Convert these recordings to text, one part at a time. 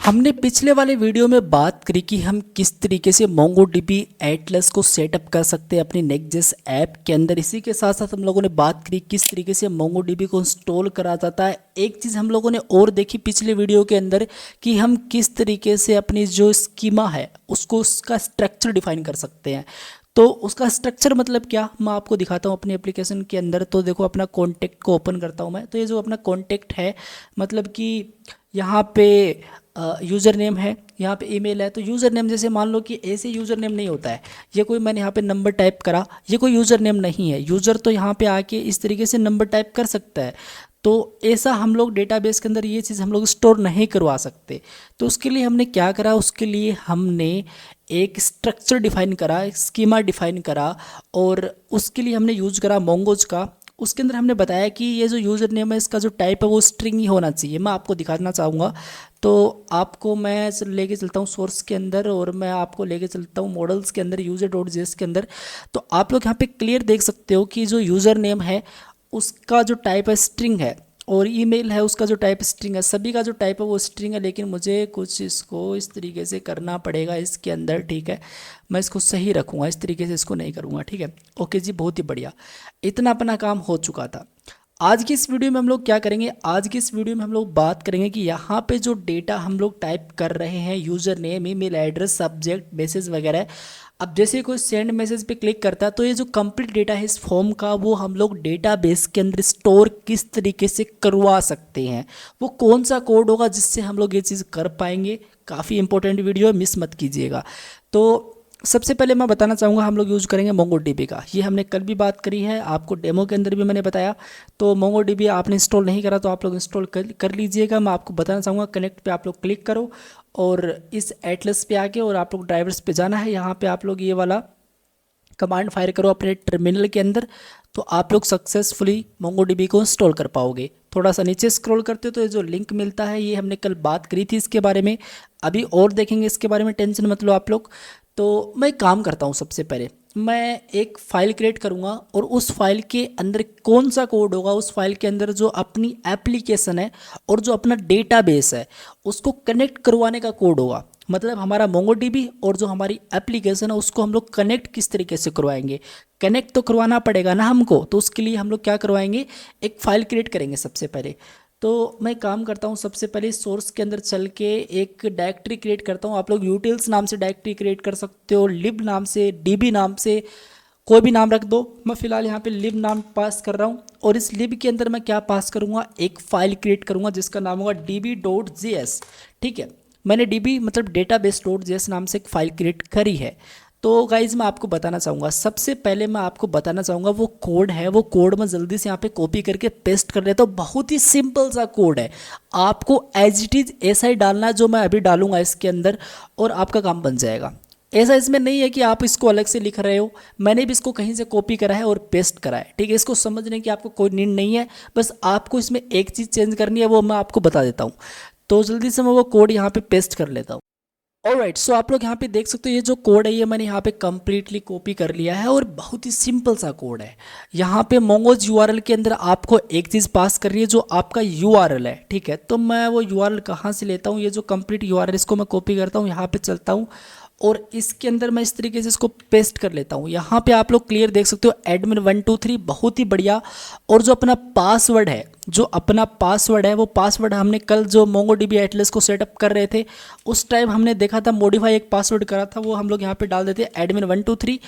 हमने पिछले वाले वीडियो में बात करी कि हम किस तरीके से मोंगोडीबी एटलस को सेटअप कर सकते हैं अपनी नेक्स्ट ऐप के अंदर। इसी के साथ साथ हम लोगों ने बात करी किस तरीके से मोंगोडीबी को इंस्टॉल करा जाता है। एक चीज़ हम लोगों ने और देखी पिछले वीडियो के अंदर कि हम किस तरीके से अपनी जो स्कीमा है उसको उसका स्ट्रक्चर डिफाइन कर सकते हैं। तो उसका स्ट्रक्चर मतलब क्या, मैं आपको दिखाता हूँ अपनी एप्लीकेशन के अंदर। तो देखो, अपना कॉन्टैक्ट को ओपन करता हूँ मैं। तो ये जो अपना कॉन्टैक्ट है, मतलब कि यहाँ पे यूज़र नेम है, यहाँ पे ईमेल है। तो यूज़र नेम जैसे मान लो कि ऐसे यूज़र नेम नहीं होता है, ये कोई मैंने यहाँ पे नंबर टाइप करा, ये कोई यूज़र नेम नहीं है। यूज़र तो यहाँ पे आके इस तरीके से नंबर टाइप कर सकता है। तो ऐसा हम लोग डेटाबेस के अंदर ये चीज़ हम लोग स्टोर नहीं करवा सकते। तो उसके लिए हमने क्या करा, उसके लिए हमने एक स्ट्रक्चर डिफाइन करा, एक स्कीमा डिफाइन करा, और उसके लिए हमने यूज करा मोंगोज का। उसके अंदर हमने बताया कि ये जो यूज़र नेम है इसका जो टाइप है वो स्ट्रिंग ही होना चाहिए। मैं आपको दिखाना चाहूँगा। तो आपको मैं लेके चलता हूँ सोर्स के अंदर, और मैं आपको लेके चलता हूँ मॉडल्स के अंदर, user.js के अंदर। तो आप लोग यहाँ पे क्लियर देख सकते हो कि जो यूज़र नेम है उसका जो टाइप है स्ट्रिंग है, और ईमेल है उसका जो टाइप स्ट्रिंग है। सभी का जो टाइप है वो स्ट्रिंग है, लेकिन मुझे कुछ इसको इस तरीके से करना पड़ेगा इसके अंदर। ठीक है, मैं इसको सही रखूँगा, इस तरीके से इसको नहीं करूँगा। ठीक है, ओके जी, बहुत ही बढ़िया। इतना अपना काम हो चुका था। आज की इस वीडियो में हम लोग क्या करेंगे, आज की इस वीडियो में हम लोग बात करेंगे कि यहाँ पे जो डेटा हम लोग टाइप कर रहे हैं, user name, email address, subject, message वगैरह। अब जैसे कोई सेंड मैसेज पे क्लिक करता है तो ये जो कंप्लीट डेटा है इस फॉर्म का, वो हम लोग डेटाबेस के अंदर स्टोर किस तरीके से करवा सकते हैं, वो कौन सा कोड होगा जिससे हम लोग ये चीज़ कर पाएंगे। काफ़ी इंपॉर्टेंट वीडियो है, मिस मत कीजिएगा। तो सबसे पहले मैं बताना चाहूँगा हम लोग यूज़ करेंगे मोंगोडीबी का। ये हमने कल भी बात करी है, आपको डेमो के अंदर भी मैंने बताया। तो मोंगोडीबी आपने इंस्टॉल नहीं करा तो आप लोग इंस्टॉल कर लीजिएगा। मैं आपको बताना चाहूँगा, कनेक्ट पे आप लोग क्लिक करो और इस एटलस पे आके और आप लोग ड्राइवर्स पे जाना है। यहाँ पे आप लोग ये वाला कमांड फायर करो अपने टर्मिनल के अंदर, तो आप लोग सक्सेसफुली मोंगोडीबी को इंस्टॉल कर पाओगे। थोड़ा सा नीचे स्क्रॉल करते हो तो ये जो लिंक मिलता है, ये हमने कल बात करी थी इसके बारे में, अभी और देखेंगे इसके बारे में, टेंशन मत लो आप लोग। तो मैं एक काम करता हूँ, सबसे पहले मैं एक फ़ाइल क्रिएट करूँगा, और उस फाइल के अंदर कौन सा कोड होगा, उस फाइल के अंदर जो अपनी एप्लीकेशन है और जो अपना डेटाबेस है उसको कनेक्ट करवाने का कोड होगा। मतलब हमारा मोंगोडीबी और जो हमारी एप्लीकेशन है उसको हम लोग कनेक्ट किस तरीके से करवाएंगे। कनेक्ट तो करवाना पड़ेगा ना हमको, तो उसके लिए हम लोग क्या करवाएंगे, एक फ़ाइल क्रिएट करेंगे सबसे पहले। तो मैं काम करता हूँ, सबसे पहले सोर्स के अंदर चल के एक डायरेक्टरी क्रिएट करता हूँ। आप लोग यूटिल्स नाम से डायरेक्टरी क्रिएट कर सकते हो, लिब नाम से, डीबी नाम से, कोई भी नाम रख दो। मैं फ़िलहाल यहाँ पे लिब नाम पास कर रहा हूँ, और इस लिब के अंदर मैं क्या पास करूँगा, एक फ़ाइल क्रिएट करूँगा जिसका नाम होगा db.js। ठीक है, मैंने db मतलब database.js नाम से एक फ़ाइल क्रिएट करी है। तो गाइज़ मैं आपको बताना चाहूँगा, सबसे पहले मैं आपको बताना चाहूँगा वो कोड है, वो कोड मैं जल्दी से यहाँ पे कॉपी करके पेस्ट कर लेता हूँ। बहुत ही सिंपल सा कोड है, आपको एज इट इज़ ऐसा ही डालना है जो मैं अभी डालूंगा इसके अंदर, और आपका काम बन जाएगा। ऐसा इसमें नहीं है कि आप इसको अलग से लिख रहे हो, मैंने भी इसको कहीं से कॉपी करा है और पेस्ट करा है। ठीक है, इसको समझने की आपको कोई नीड नहीं है, बस आपको इसमें एक चीज़ चेंज करनी है, वो मैं आपको बता देता हूँ। तो जल्दी से मैं वो कोड यहाँ पे पेस्ट कर लेता हूँ। ऑलराइट, सो आप लोग यहाँ पे देख सकते हो ये जो कोड है ये मैंने यहाँ पे कम्प्लीटली कॉपी कर लिया है, और बहुत ही सिंपल सा कोड है। यहाँ पे मोंगोज यूआरएल के अंदर आपको एक चीज़ पास करनी है जो आपका यूआरएल है। ठीक है, तो मैं वो यूआरएल कहाँ से लेता हूँ, ये जो कंप्लीट यूआरएल इसको मैं कॉपी करता हूँ, यहाँ पे चलता हूँ, और इसके अंदर मैं इस तरीके से इसको पेस्ट कर लेता हूँ। यहाँ पे आप लोग क्लियर देख सकते हो admin123, बहुत ही बढ़िया। और जो अपना पासवर्ड है, जो अपना पासवर्ड है, वो पासवर्ड हमने कल जो मोंगोडीबी एटलस को सेटअप कर रहे थे उस टाइम हमने देखा था, मॉडिफाई एक पासवर्ड करा था, वो हम लोग यहाँ पे डाल देते हैं admin123।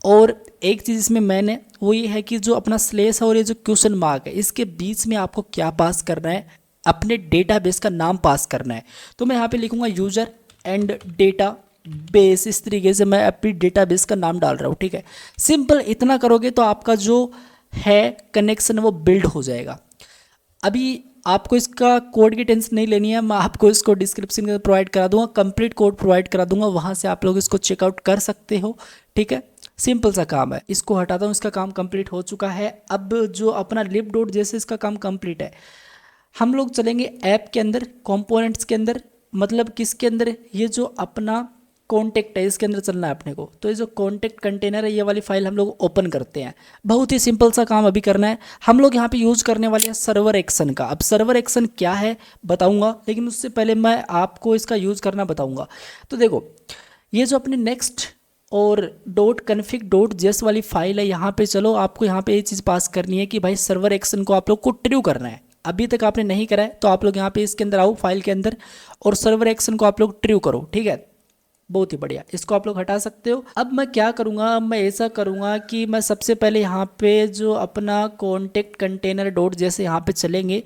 और एक चीज़ इसमें मैंने वो ये है कि जो अपना स्लेस है और ये जो क्वेश्चन मार्क है, इसके बीच में आपको क्या पास करना है, अपने डेटाबेस का नाम पास करना है। तो मैं यहाँ पे लिखूँगा यूज़र एंड डेटा बेस, इस तरीके से मैं अपनी डेटाबेस का नाम डाल रहा हूँ। ठीक है, सिंपल इतना करोगे तो आपका जो है कनेक्शन वो बिल्ड हो जाएगा। अभी आपको इसका कोड की टेंशन नहीं लेनी है, मैं आपको इसको डिस्क्रिप्शन में प्रोवाइड करा दूंगा, कंप्लीट कोड प्रोवाइड करा दूंगा, वहाँ से आप लोग इसको चेकआउट कर सकते हो। ठीक है, सिंपल सा काम है, इसको हटाता हूँ, इसका काम कंप्लीट हो चुका है। अब जो अपना lib.js इसका काम कंप्लीट है। हम लोग चलेंगे ऐप के अंदर, कंपोनेंट्स के अंदर, मतलब किसके अंदर, ये जो अपना कॉन्टेक्ट है, इसके अंदर चलना है अपने को। तो ये जो कॉन्टेक्ट कंटेनर है, ये वाली फाइल हम लोग ओपन करते हैं। बहुत ही सिंपल सा काम अभी करना है। हम लोग यहाँ पे यूज करने वाले हैं सर्वर एक्शन का। अब सर्वर एक्शन क्या है बताऊंगा, लेकिन उससे पहले मैं आपको इसका यूज करना बताऊंगा। तो देखो, ये जो अपने नेक्स्ट और डॉट कन्फिग डॉट जेस वाली फाइल है, यहाँ पे चलो आपको यहाँ पे ये चीज़ पास करनी है कि भाई सर्वर एक्शन को आप लोग को ट्रू करना है। अभी तक आपने नहीं करा है तो आप लोग यहाँ पे इसके अंदर आओ, फाइल के अंदर, और सर्वर एक्शन को आप लोग ट्रू करो। ठीक है, बहुत ही बढ़िया, इसको आप लोग हटा सकते हो। अब मैं क्या करूँगा, मैं ऐसा करूँगा कि मैं सबसे पहले यहाँ पे जो अपना कॉन्टेक्ट कंटेनर डॉट जैसे यहाँ पे चलेंगे,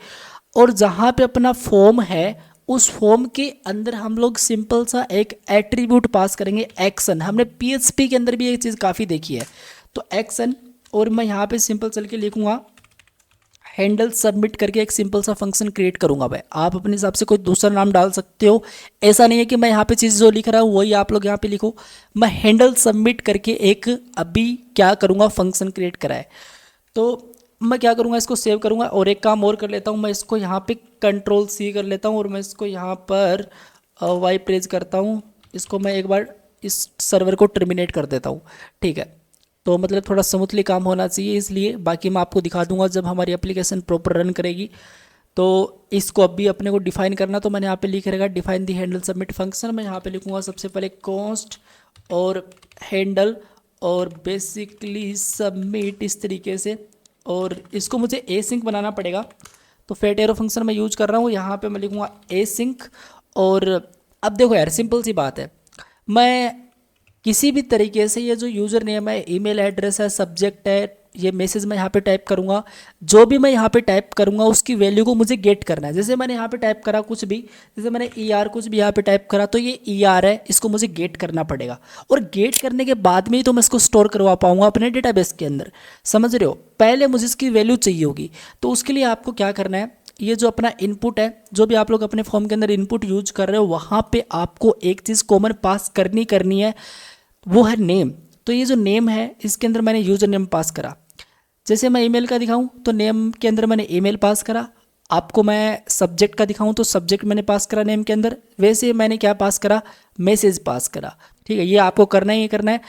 और जहाँ पे अपना फॉर्म है उस फॉर्म के अंदर हम लोग सिंपल सा एक एट्रीब्यूट पास करेंगे, एक्शन। हमने पीएचपी के अंदर भी ये चीज़ काफ़ी देखी है। तो एक्शन, और मैं यहाँ पे सिंपल चल के लिखूँगा हैंडल सबमिट करके एक सिंपल सा फंक्शन क्रिएट करूंगा। भाई आप अपने हिसाब से कोई दूसरा नाम डाल सकते हो, ऐसा नहीं है कि मैं यहाँ पे चीज़ जो लिख रहा हूँ वही आप लोग यहाँ पे लिखो। मैं हैंडल सबमिट करके एक अभी क्या करूँगा, फंक्शन क्रिएट करा है। तो मैं क्या करूँगा, इसको सेव करूँगा, और एक काम और कर लेता हूँ, मैं इसको यहाँ पे कंट्रोल-C कर लेता हूँ, और मैं इसको यहाँ पर वाई प्रेस करता हूँ। इसको मैं एक बार इस सर्वर को टर्मिनेट कर देता हूँ। ठीक है, तो मतलब थोड़ा स्मूथली काम होना चाहिए, इसलिए बाकी मैं आपको दिखा दूंगा जब हमारी एप्लीकेशन प्रॉपर रन करेगी। तो इसको अभी अपने को डिफाइन करना, तो मैंने यहाँ पे लिख रहेगा define the handle submit function. मैं यहाँ पे लिखूँगा सबसे पहले कॉन्स्ट और हैंडल और बेसिकली सबमिट इस तरीके से, और इसको मुझे एसिंक बनाना पड़ेगा। तो फेट एरो फंक्शन मैं यूज कर रहा हूँ, यहाँ पे मैं लिखूँगा एसिंक। और अब देखो यार, सिंपल सी बात है, मैं किसी भी तरीके से ये जो यूज़र नेम है, ईमेल एड्रेस है, सब्जेक्ट है, ये मैसेज मैं यहाँ पे टाइप करूँगा, जो भी मैं यहाँ पे टाइप करूँगा उसकी वैल्यू को मुझे गेट करना है। जैसे मैंने यहाँ पे टाइप करा कुछ भी, जैसे मैंने कुछ भी यहाँ पे टाइप करा, तो ये है, इसको मुझे गेट करना पड़ेगा। और गेट करने के बाद में ही तो मैं इसको स्टोर करवा पाऊँगा अपने डेटाबेस के अंदर, समझ रहे हो। पहले मुझे इसकी वैल्यू चाहिए होगी। तो उसके लिए आपको क्या करना है, ये जो अपना इनपुट है, जो भी आप लोग अपने फॉर्म के अंदर इनपुट यूज कर रहे हो, वहाँ पे आपको एक चीज़ कॉमन पास करनी है, वो है नेम। तो ये जो नेम है, इसके अंदर मैंने यूज़र नेम पास करा। जैसे मैं ईमेल का दिखाऊं तो नेम के अंदर मैंने ईमेल पास करा। आपको मैं सब्जेक्ट का दिखाऊं तो सब्जेक्ट मैंने पास करा नेम के अंदर। वैसे मैंने क्या पास करा, मैसेज पास करा। ठीक है, ये आपको करना ही करना है।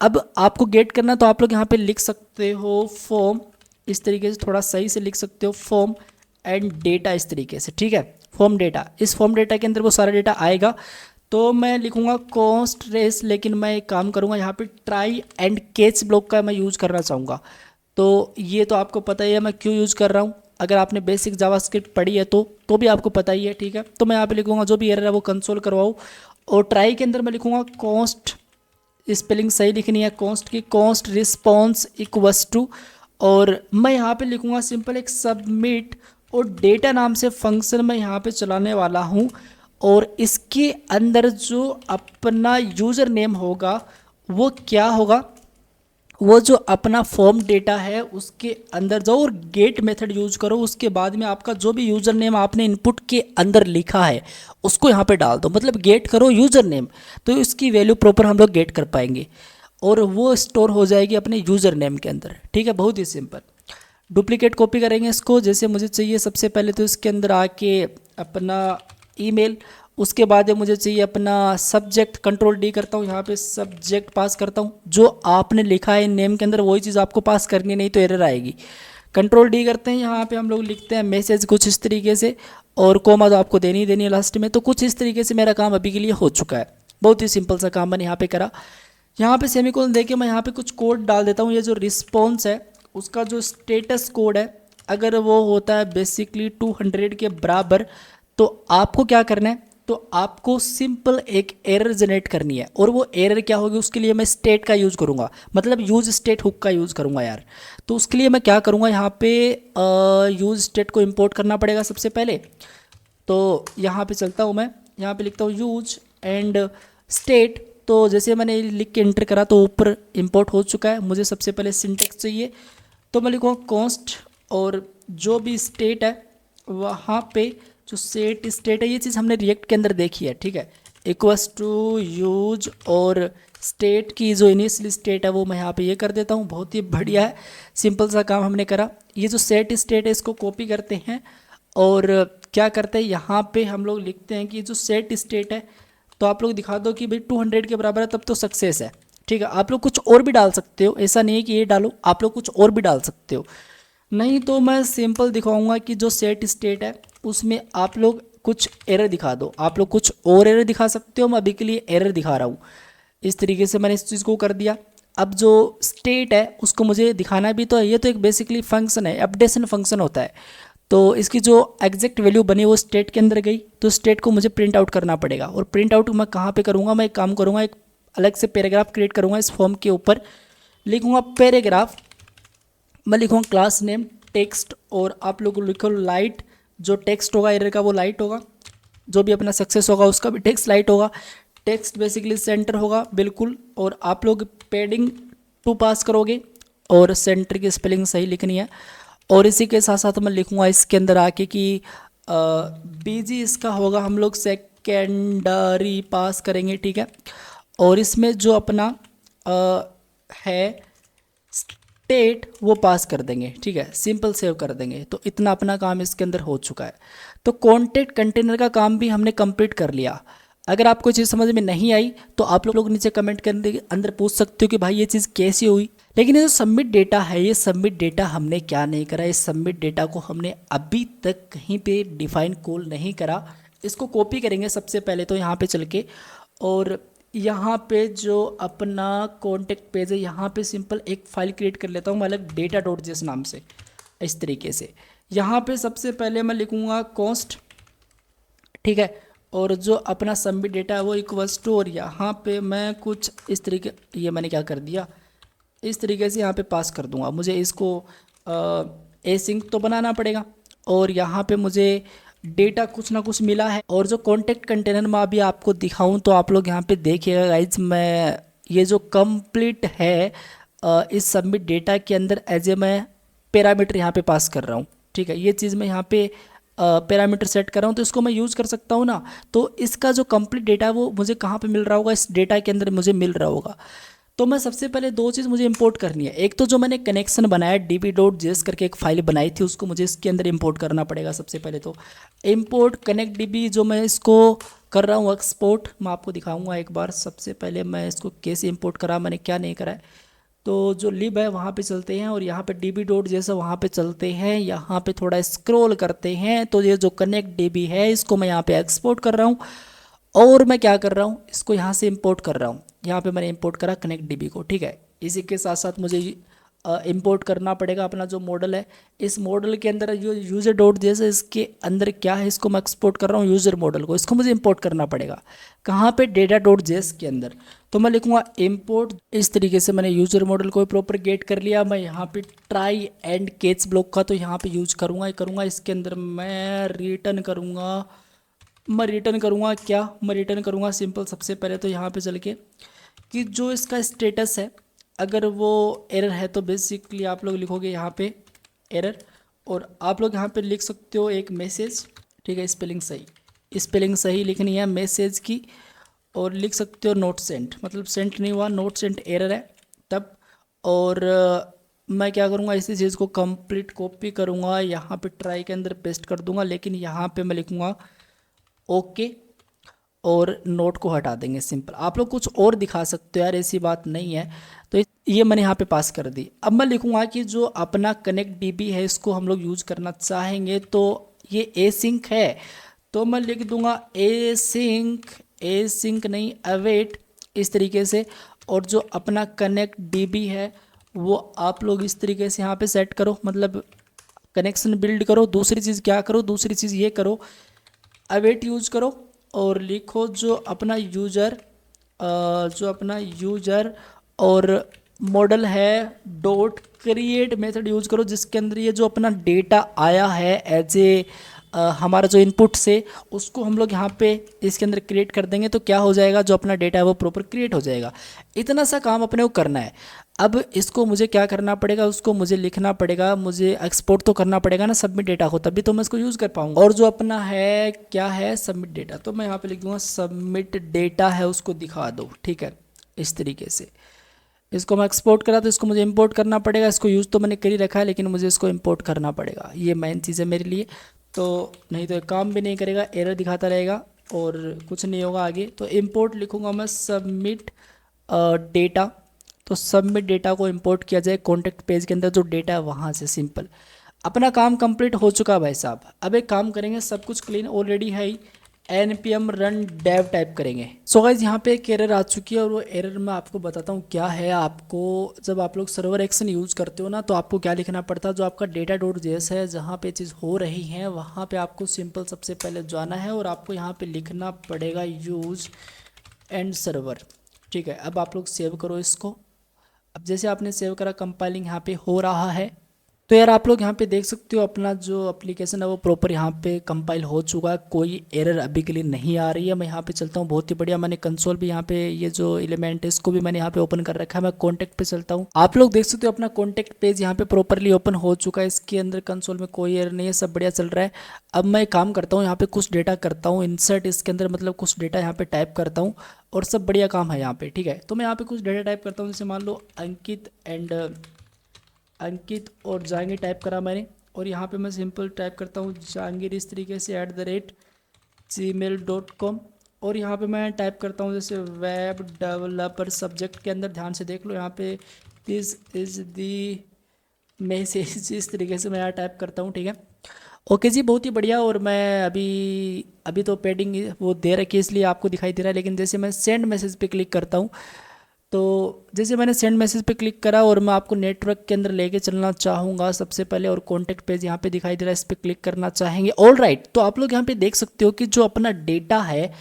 अब आपको गेट करना, तो आप लोग यहाँ पे लिख सकते हो फॉर्म, इस तरीके से थोड़ा सही से लिख सकते हो, फॉर्म एंड डेटा, इस तरीके से। ठीक है, फॉर्म डेटा, इस फॉर्म डेटा के अंदर वो सारा डेटा आएगा। तो मैं लिखूंगा कॉस्ट रेस, लेकिन मैं एक काम करूंगा, यहाँ पे ट्राई एंड कैच ब्लॉक का मैं यूज़ करना चाहूँगा। तो ये तो आपको पता ही है मैं क्यों यूज़ कर रहा हूँ। अगर आपने बेसिक जावास्क्रिप्ट पढ़ी है तो भी आपको पता ही है। ठीक है, तो मैं यहाँ पे लिखूंगा जो भी एरर है वो कंसोल करवाऊँ। और ट्राई के अंदर मैं लिखूंगा कॉस्ट, स्पेलिंग सही लिखनी है कॉस्ट की, कॉस्ट रिस्पॉन्स इक्वस टू, और मैं यहाँ पे लिखूंगा सिंपल एक सबमिट, और डेटा नाम से फंक्शन मैं यहाँ पे चलाने वाला हूँ। और इसके अंदर जो अपना यूज़र नेम होगा वो क्या होगा, वो जो अपना फॉर्म डेटा है उसके अंदर जाओ और गेट मेथड यूज करो। उसके बाद में आपका जो भी यूज़र नेम आपने इनपुट के अंदर लिखा है उसको यहाँ पे डाल दो, मतलब गेट करो यूज़र नेम। तो इसकी वैल्यू प्रॉपर हम लोग गेट कर पाएंगे, और वो स्टोर हो जाएगी अपने यूज़र नेम के अंदर। ठीक है, बहुत ही सिंपल। डुप्लीकेट कॉपी करेंगे इसको, जैसे मुझे चाहिए सबसे पहले तो इसके अंदर आके अपना ईमेल, उसके बाद मुझे चाहिए अपना सब्जेक्ट, कंट्रोल डी करता हूँ, यहाँ पे सब्जेक्ट पास करता हूँ। जो आपने लिखा है नेम के अंदर वही चीज़ आपको पास करनी है, नहीं तो एरर आएगी। कंट्रोल डी करते हैं, यहाँ पे हम लोग लिखते हैं मैसेज कुछ इस तरीके से, और कोमा तो आपको देनी ही देनी है लास्ट में। तो कुछ इस तरीके से मेरा काम अभी के लिए हो चुका है। बहुत ही सिंपल सा काम मैंने यहाँ पे करा। यहाँ पे सेमीकोलन देके मैं यहाँ पे कुछ कोड डाल देता हूँ। ये जो रिस्पॉन्स है उसका जो स्टेटस कोड है, अगर वो होता है बेसिकली 200 के बराबर, तो आपको क्या करना है, तो आपको सिंपल एक एरर जनरेट करनी है। और वो एरर क्या होगी, उसके लिए मैं स्टेट का यूज़ करूँगा, मतलब यूज स्टेट हुक का यूज़ करूँगा यार। तो उसके लिए मैं क्या करूँगा, यहाँ पे यूज स्टेट को इंपोर्ट करना पड़ेगा सबसे पहले। तो यहाँ पे चलता हूँ मैं, यहाँ पे लिखता हूँ यूज एंड स्टेट। तो जैसे मैंने लिख के एंटर करा तो ऊपर इंपोर्ट हो चुका है। मुझे सबसे पहले सिंटेक्स चाहिए, तो मैं लिखूँगा कॉन्स्ट, और जो भी स्टेट है वहाँ पे जो सेट स्टेट है, ये चीज़ हमने रिएक्ट के अंदर देखी है। ठीक है, इक्वस टू यूज, और स्टेट की जो इनिशियल स्टेट है वो मैं यहाँ पे ये कर देता हूँ। बहुत ही बढ़िया है, सिंपल सा काम हमने करा। ये जो सेट स्टेट है इसको कॉपी करते हैं, और क्या करते हैं, यहाँ पे हम लोग लिखते हैं कि जो सेट स्टेट है तो आप लोग दिखा दो कि भाई 200 के बराबर है, तब तो सक्सेस है। ठीक है, आप लोग कुछ और भी डाल सकते हो, ऐसा नहीं है कि ये डालो, आप लोग कुछ और भी डाल सकते हो। नहीं तो मैं सिंपल दिखाऊंगा कि जो सेट स्टेट है उसमें आप लोग कुछ एरर दिखा दो। आप लोग कुछ और एरर दिखा सकते हो, मैं अभी के लिए एरर दिखा रहा हूँ। इस तरीके से मैंने इस चीज़ को कर दिया। अब जो स्टेट है उसको मुझे दिखाना भी तो है, ये तो एक बेसिकली फंक्शन है, अपडेशन फंक्शन होता है। तो इसकी जो एग्जैक्ट वैल्यू बनी वो स्टेट के अंदर गई, तो स्टेट को मुझे प्रिंट आउट करना पड़ेगा। और प्रिंट आउट मैं कहाँ पे करूँगा, मैं एक काम करूँगा, एक अलग से पैराग्राफ क्रिएट करूँगा, इस फॉर्म के ऊपर लिखूँगा पैराग्राफ, मैं लिखूँगा क्लास नेम टेक्स्ट, और आप लोग लिखो लाइट। जो टेक्स्ट होगा एरर का वो लाइट होगा, जो भी अपना सक्सेस होगा उसका भी टेक्स्ट लाइट होगा। टेक्स्ट बेसिकली सेंटर होगा बिल्कुल, और आप लोग पैडिंग 2 पास करोगे, और सेंटर की स्पेलिंग सही लिखनी है। और इसी के साथ साथ मैं लिखूँगा इसके अंदर आके कि बीजी इसका होगा, हम लोग सेकेंडरी पास करेंगे। ठीक है, और इसमें जो अपना है स्टेट वो पास कर देंगे। ठीक है, सिंपल सेव कर देंगे। तो इतना अपना काम इसके अंदर हो चुका है। तो कॉन्टेक्ट कंटेनर का काम भी हमने कंप्लीट कर लिया। अगर आपको चीज़ समझ में नहीं आई तो आप लोग नीचे कमेंट करने के अंदर पूछ सकते हो कि भाई ये चीज़ कैसी हुई। लेकिन ये जो सबमिट डेटा है, ये सबमिट डेटा हमने क्या नहीं करा, इस सबमिट डेटा को हमने अभी तक कहीं पे डिफाइन कॉल नहीं करा। इसको कॉपी करेंगे सबसे पहले तो यहाँ पे चल के, और यहाँ पे जो अपना कॉन्टेक्ट पेज है यहाँ पे सिंपल एक फाइल क्रिएट कर लेता हूँ मैं अलग, डेटा डॉट जेएस नाम से। इस तरीके से यहाँ पे सबसे पहले मैं लिखूँगा कॉस्ट। ठीक है, और जो अपना सबमिट डेटा है वो इक्वल्स टू, और यहाँ पे मैं कुछ इस तरीके, ये मैंने क्या कर दिया, इस तरीके से यहाँ पे पास कर दूंगा। मुझे इसको एसिंक तो बनाना पड़ेगा, और यहाँ पे मुझे डेटा कुछ ना कुछ मिला है। और जो कॉन्टेक्ट कंटेनर में अभी आपको दिखाऊं तो आप लोग यहाँ पे देखिएगा गाइज, मैं ये जो कंप्लीट है इस सबमिट डेटा के अंदर एज ए मैं पैरामीटर यहाँ पे पास कर रहा हूँ। ठीक है, ये चीज़ मैं यहाँ पे पैरामीटर सेट कर रहा हूँ, तो इसको मैं यूज़ कर सकता हूँ ना। तो इसका जो कंप्लीट डेटा है वो मुझे कहाँ पे मिल रहा होगा, इस डेटा के अंदर मुझे मिल रहा होगा। तो मैं सबसे पहले 2 चीज़ मुझे इंपोर्ट करनी है। एक तो जो मैंने कनेक्शन बनाया db.js करके एक फाइल बनाई थी, उसको मुझे इसके अंदर इंपोर्ट करना पड़ेगा। सबसे पहले तो इंपोर्ट कनेक्ट db, जो मैं इसको कर रहा हूँ एक्सपोर्ट, मैं आपको दिखाऊंगा एक बार। सबसे पहले मैं इसको कैसे इंपोर्ट करा, मैंने क्या नहीं करा है। तो जो लिब है वहाँ पे चलते हैं, और यहाँ पे db.js वहाँ पे चलते हैं, यहाँ पे थोड़ा स्क्रॉल करते हैं। तो ये जो कनेक्ट db है इसको मैं यहाँ पे एक्सपोर्ट कर रहा हूँ, और मैं क्या कर रहा हूँ, इसको यहाँ से इंपोर्ट कर रहा हूँ। यहाँ पे मैंने इंपोर्ट करा कनेक्ट डीबी को। ठीक है, इसी के साथ साथ मुझे इंपोर्ट करना पड़ेगा अपना जो मॉडल है। इस मॉडल के अंदर जो यूज़र डॉट जेएस है, इसके अंदर क्या है, इसको मैं एक्सपोर्ट कर रहा हूँ यूज़र मॉडल को। इसको मुझे इंपोर्ट करना पड़ेगा कहाँ पे, डेटा डॉट जेएस के अंदर। तो मैं लिखूँगा इंपोर्ट। इस तरीके से मैंने यूज़र मॉडल को प्रॉपर गेट कर लिया। मैं यहाँ पे ट्राई एंड कैच ब्लॉक का तो यहाँ पे यूज करूँगा। इसके अंदर मैं रिटर्न करूँगा, क्या, मैं रिटर्न करूँगा सिंपल। सबसे पहले तो यहाँ पे चल के कि जो इसका स्टेटस है, अगर वो एरर है तो बेसिकली आप लोग लिखोगे यहाँ पे एरर, और आप लोग यहाँ पे लिख सकते हो एक मैसेज। ठीक है, स्पेलिंग सही लिखनी है मैसेज की, और लिख सकते हो नोट सेंट, मतलब सेंट नहीं हुआ, नोट सेंट एरर है तब। और मैं क्या करूँगा, इसी चीज़ को कंप्लीट कॉपी करूँगा, यहाँ पे ट्राई के अंदर पेस्ट कर दूँगा, लेकिन यहाँ पे मैं लिखूँगा ओके, और नोट को हटा देंगे सिंपल। आप लोग कुछ और दिखा सकते हो यार, ऐसी बात नहीं है। तो ये मैंने यहाँ पे पास कर दी। अब मैं लिखूँगा कि जो अपना कनेक्ट डीबी है इसको हम लोग यूज़ करना चाहेंगे, तो ये एसिंक है, तो मैं लिख दूँगा एसिंक नहीं, अवेट, इस तरीके से। और जो अपना कनेक्ट डीबी है वो आप लोग इस तरीके से यहाँ पे सेट करो, मतलब कनेक्शन बिल्ड करो। दूसरी चीज़ क्या करो, दूसरी चीज़ ये करो, अवेट यूज करो, और लिखो जो अपना यूजर और मॉडल है डॉट क्रिएट मेथड यूज करो, जिसके अंदर ये जो अपना डेटा आया है एज ए हमारा जो इनपुट से, उसको हम लोग यहाँ पे इसके अंदर क्रिएट कर देंगे। तो क्या हो जाएगा, जो अपना डेटा है वो प्रॉपर क्रिएट हो जाएगा। इतना सा काम अपने को करना है। अब इसको मुझे क्या करना पड़ेगा, उसको मुझे लिखना पड़ेगा, मुझे एक्सपोर्ट तो करना पड़ेगा ना सबमिट डेटा को, तभी तो मैं इसको यूज़ कर पाऊंगा। और जो अपना है क्या है, सबमिट डेटा, तो मैं यहाँ पे लिख दूँगा सबमिट डेटा है उसको दिखा दो। ठीक है, इस तरीके से इसको मैं एक्सपोर्ट करा, तो इसको मुझे इंपोर्ट करना पड़ेगा। इसको यूज़ तो मैंने कर ही रखा है, लेकिन मुझे इसको इंपोर्ट करना पड़ेगा, ये मेन चीज़ है मेरे लिए। तो नहीं तो ये काम भी नहीं करेगा, एरर दिखाता रहेगा। और कुछ नहीं होगा आगे। तो इंपोर्ट लिखूँगा मैं सबमिट डेटा। तो सबमिट डेटा को इंपोर्ट किया जाए कॉन्टैक्ट पेज के अंदर, जो डेटा है वहाँ से। सिंपल, अपना काम कंप्लीट हो चुका है भाई साहब। अब एक काम करेंगे, सब कुछ क्लीन ऑलरेडी है ही, npm रन डेव टाइप करेंगे। सो गाइज यहाँ पे एक एरर आ चुकी है, और वो एरर मैं आपको बताता हूँ क्या है। आपको जब आप लोग सर्वर एक्शन यूज़ करते हो ना, तो आपको क्या लिखना पड़ता है, जो आपका डेटा डॉट जेएस है जहाँ पे चीज़ हो रही है वहाँ पे आपको सिंपल सबसे पहले जाना है, और आपको यहाँ पे लिखना पड़ेगा यूज एंड सर्वर। ठीक है, अब आप लोग सेव करो इसको। अब जैसे आपने सेव करा, कंपाइलिंग यहाँ पे हो रहा है। तो यार आप लोग यहाँ पे देख सकते हो अपना जो एप्लीकेशन है वो प्रॉपर यहाँ पे कंपाइल हो चुका है, कोई एरर अभी के लिए नहीं आ रही है। मैं यहाँ पे चलता हूँ, बहुत ही बढ़िया। मैंने कंसोल भी यहाँ पे, ये जो एलिमेंट है इसको भी मैंने यहाँ पे ओपन कर रखा है। मैं कॉन्टैक्ट पे चलता हूँ, आप लोग देख सकते हो अपना कॉन्टैक्ट पेज यहाँ पे प्रॉपरली ओपन हो चुका है। इसके अंदर कंसोल में कोई एरर नहीं है, सब बढ़िया चल रहा है। अब मैं एक काम करता हूँ, यहाँ पे कुछ डेटा करता हूँ इंसर्ट, इसके अंदर मतलब कुछ डेटा यहाँ पे टाइप करता हूँ, और सब बढ़िया काम है यहाँ पे। ठीक है, तो मैं यहाँ पे कुछ डेटा टाइप करता हूँ, जैसे मान लो अंकित और जहांगीर टाइप करा मैंने, और यहाँ पे मैं सिंपल टाइप करता हूँ जहांगीर इस तरीके से @gmail.com। और यहाँ पे मैं टाइप करता हूँ जैसे वेब डेवलपर, सब्जेक्ट के अंदर ध्यान से देख लो यहाँ पे दिस इज़ दी मैसेज, इस तरीके से मैं यहाँ टाइप करता हूँ। ठीक है, ओके जी, बहुत ही बढ़िया। और मैं अभी अभी तो पेडिंग वो दे रखी है इसलिए आपको दिखाई दे रहा है, लेकिन जैसे मैं सेंड मैसेज पे क्लिक करता हूँ, तो जैसे मैंने सेंड मैसेज पे क्लिक करा, और मैं आपको नेटवर्क के अंदर लेके चलना चाहूँगा सबसे पहले, और कॉन्टैक्ट पेज यहाँ पे दिखाई दे रहा है, इस पर क्लिक करना चाहेंगे। ऑल राइट, तो आप लोग यहाँ पे देख सकते हो कि जो अपना डेटा है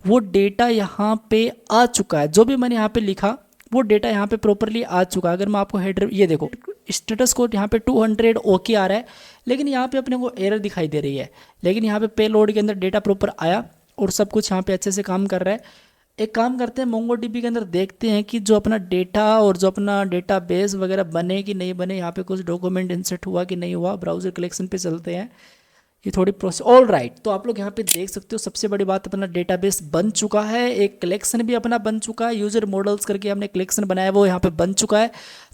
वो डेटा यहाँ पे आ चुका है। जो भी मैंने यहाँ पे लिखा वो डेटा यहाँ पे प्रॉपरली आ चुका है। अगर मैं आपको हेडर, ये देखो स्टेटस कोड यहाँ पे 200 ओके आ रहा है, लेकिन यहाँ पे अपने को एरर दिखाई दे रही है। लेकिन यहाँ पे पे लोड के अंदर डेटा प्रॉपर आया, और सब कुछ यहाँ पे अच्छे से काम कर रहा है। एक काम करते हैं, मोंगोडीबी के अंदर देखते हैं कि जो अपना डेटा और जो अपना डेटा बेस वगैरह बने कि नहीं बने, यहाँ पे कुछ डॉक्यूमेंट इंसर्ट हुआ कि नहीं हुआ। ब्राउज़र कलेक्शन पे चलते हैं, ये थोड़ी प्रोसेस। ऑल राइट, तो आप लोग यहाँ पे देख सकते हो सबसे बड़ी बात, अपना डेटाबेस बन चुका है, एक कलेक्शन भी अपना बन चुका है, यूजर मॉडल्स करके हमने कलेक्शन बनाया वो यहाँ पे बन चुका है।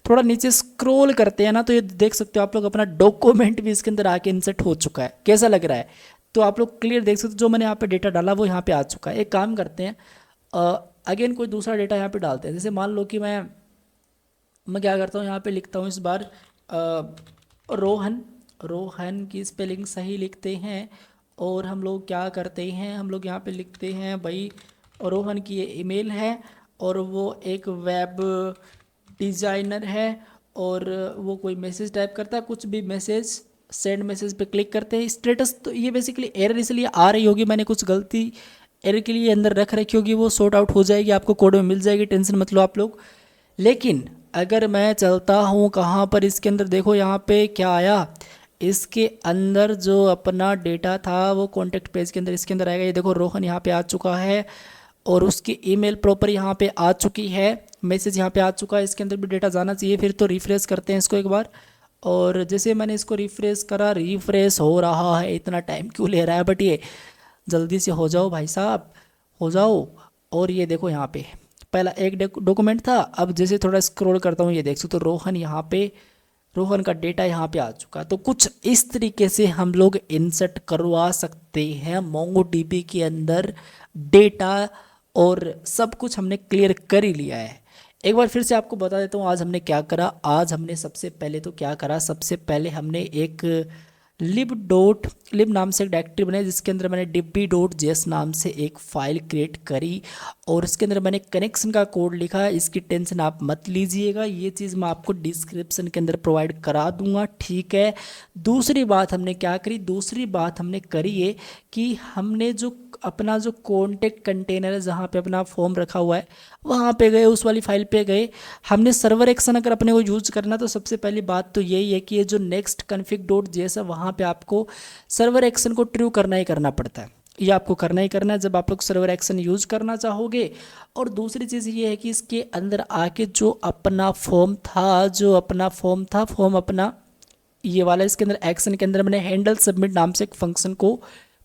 थोड़ा नीचे स्क्रॉल करते हैं ना, तो ये देख सकते हो आप लोग अपना डॉक्यूमेंट भी इसके अंदर आके इंसर्ट हो चुका है। कैसा लग रहा है? तो आप लोग क्लियर देख सकते हो, जो मैंने यहाँ पे डेटा डाला वो यहाँ पे आ चुका है। एक काम करते हैं, अगेन कोई दूसरा डेटा यहाँ पे डालते हैं। जैसे मान लो कि मैं क्या करता हूँ, यहाँ पे लिखता हूँ इस बार रोहन। रोहन की स्पेलिंग सही लिखते हैं, और हम लोग क्या करते हैं, हम लोग यहाँ पे लिखते हैं भाई रोहन की ये ईमेल है, और वो एक वेब डिज़ाइनर है, और वो कोई मैसेज टाइप करता है, कुछ भी मैसेज, सेंड मैसेज पे क्लिक करते हैं। स्टेटस तो ये बेसिकली एरर इसलिए आ रही होगी, मैंने कुछ गलती एरर के लिए अंदर रख रखी होगी, वो सॉर्ट आउट हो जाएगी, आपको कोड में मिल जाएगी, टेंशन मत लो आप लोग। लेकिन अगर मैं चलता हूँ कहाँ पर, इसके अंदर देखो यहाँ पे क्या आया, इसके अंदर जो अपना डेटा था वो कॉन्टैक्ट पेज के अंदर इसके अंदर आएगा। ये देखो रोहन यहाँ पे आ चुका है, और उसकी ईमेल प्रॉपर यहाँ पे आ चुकी है, मैसेज यहाँ पे आ चुका है, इसके अंदर भी डेटा जाना चाहिए। फिर तो रिफ्रेश करते हैं इसको एक बार, और जैसे मैंने इसको रिफ्रेश करा, रिफ्रेश हो रहा है। इतना टाइम क्यों ले रहा है, बट ये जल्दी से हो जाओ भाई साहब, हो जाओ। और ये देखो यहाँ पे पहला एक डॉक्यूमेंट था, अब जैसे थोड़ा स्क्रॉल करता हूँ, ये देख सकते हो रोहन यहाँ पे, रोहन का डेटा यहाँ पे आ चुका। तो कुछ इस तरीके से हम लोग इंसर्ट करवा सकते हैं मोंगोडीबी के अंदर डेटा, और सब कुछ हमने क्लियर कर ही लिया है। एक बार फिर से आपको बता देता हूँ आज हमने क्या करा। आज हमने सबसे पहले तो क्या करा, सबसे पहले हमने एक लिब नाम से एक डायरेक्टरी बनाई, जिसके अंदर मैंने dibbj नाम से एक फाइल क्रिएट करी, और इसके अंदर मैंने कनेक्शन का कोड लिखा है। इसकी टेंशन आप मत लीजिएगा, ये चीज़ मैं आपको डिस्क्रिप्शन के अंदर प्रोवाइड करा दूंगा, ठीक है। दूसरी बात हमने क्या करी, दूसरी बात हमने करी है कि हमने जो अपना जो कॉन्टेक्ट कंटेनर है जहाँ पे अपना फॉर्म रखा हुआ है वहाँ पे गए, उस वाली फाइल पे गए। हमने सर्वर एक्शन अगर अपने को यूज करना, तो सबसे पहली बात तो यही है कि ये जो नेक्स्ट config.js है वहाँ पे आपको सर्वर एक्शन को ट्रू करना ही करना पड़ता है। ये आपको करना ही करना है जब आप लोग सर्वर एक्शन यूज़ करना चाहोगे। और दूसरी चीज़ ये है कि इसके अंदर आके जो अपना फॉर्म था, फॉर्म अपना ये वाला, इसके अंदर एक्शन के अंदर मैंने हैंडल सबमिट नाम से एक फंक्शन को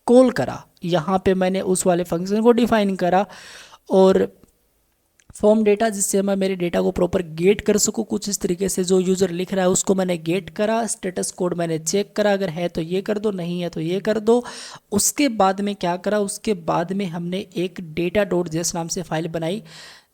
कॉल करा। यहाँ पे मैंने उस वाले फंक्शन को डिफाइन करा, और फॉर्म डेटा, जिससे मैं मेरे डेटा को प्रॉपर गेट कर सकूँ। कुछ इस तरीके से जो यूज़र लिख रहा है उसको मैंने गेट करा, स्टेटस कोड मैंने चेक करा, अगर है तो ये कर दो, नहीं है तो ये कर दो। उसके बाद में क्या करा, उसके बाद में हमने एक डेटा डॉट जेएस नाम से फाइल बनाई,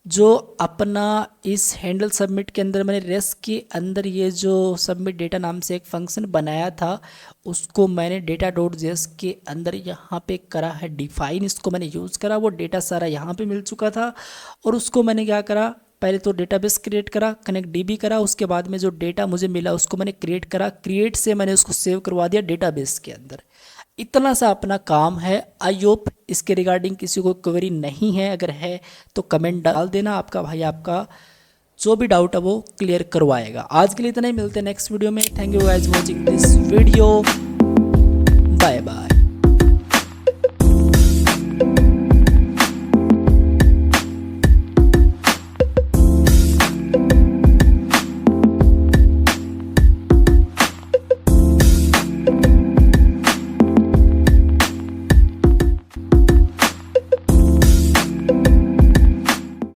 जो अपना इस हैंडल सबमिट के अंदर मैंने रेस्ट के अंदर ये जो सबमिट डेटा नाम से एक फंक्शन बनाया था उसको मैंने डेटा डॉट जेएस के अंदर यहाँ पे करा है डिफाइन। इसको मैंने यूज़ करा, वो डेटा सारा यहाँ पे मिल चुका था। और उसको मैंने क्या करा, पहले तो डेटाबेस क्रिएट करा, कनेक्ट डीबी करा, उसके बाद में जो डेटा मुझे मिला उसको मैंने क्रिएट करा, क्रिएट से मैंने उसको सेव करवा दिया डेटाबेस के अंदर। इतना सा अपना काम है। आई होप इसके रिगार्डिंग किसी को क्वेरी नहीं है, अगर है तो कमेंट डाल देना, आपका भाई आपका जो भी डाउट है वो क्लियर करवाएगा। आज के लिए इतना ही, मिलते हैं नेक्स्ट वीडियो में। Thank you guys watching this video, bye bye.